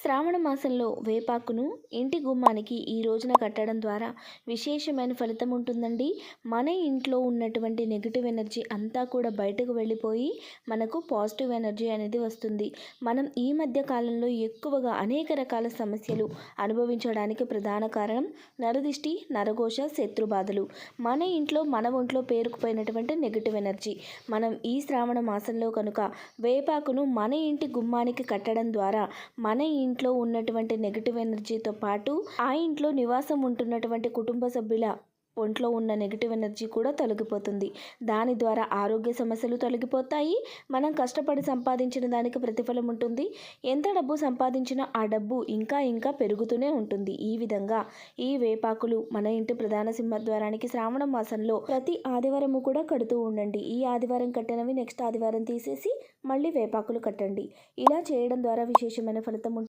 శ్రావణ మాసంలో వేపాకును ఇంటి గుమ్మానికి ఈ రోజున కట్టడం ద్వారా విశేషమైన ఫలితం ఉంటుందండి. మన ఇంట్లో ఉన్నటువంటి నెగిటివ్ ఎనర్జీ అంతా కూడా బయటకు వెళ్ళిపోయి మనకు పాజిటివ్ ఎనర్జీ అనేది వస్తుంది. మనం ఈ మధ్య కాలంలో ఎక్కువగా అనేక రకాల సమస్యలు అనుభవించడానికి ప్రధాన కారణం నరదిష్టి, నరఘోష, శత్రుబాధలు. మన ఇంట్లో మన ఒంట్లో పేరుకుపోయినటువంటి నెగిటివ్ ఎనర్జీ. మనం ఈ శ్రావణ మాసంలో కనుక వేపాకును మన ఇంటి గుమ్మానికి కట్టడం ద్వారా మన ఇంట్లో ఉన్నటువంటి నెగిటివ్ ఎనర్జీతో పాటు ఆ ఇంట్లో నివాసం ఉంటున్నటువంటి కుటుంబ సభ్యుల ఒంట్లో ఉన్న నెగిటివ్ ఎనర్జీ కూడా తొలగిపోతుంది. దాని ద్వారా ఆరోగ్య సమస్యలు తొలగిపోతాయి. మనం కష్టపడి సంపాదించిన దానికి ప్రతిఫలం ఉంటుంది. ఎంత డబ్బు సంపాదించినా ఆ డబ్బు ఇంకా ఇంకా పెరుగుతూనే ఉంటుంది. ఈ విధంగా ఈ వేపాకులు మన ఇంటి ప్రధాన సింహద్వారానికి శ్రావణ మాసంలో ప్రతి ఆదివారము కూడా కడుతూ ఉండండి. ఈ ఆదివారం కట్టినవి నెక్స్ట్ ఆదివారం తీసేసి మళ్ళీ వేపాకులు కట్టండి. ఇలా చేయడం ద్వారా విశేషమైన ఫలితం ఉంటుంది.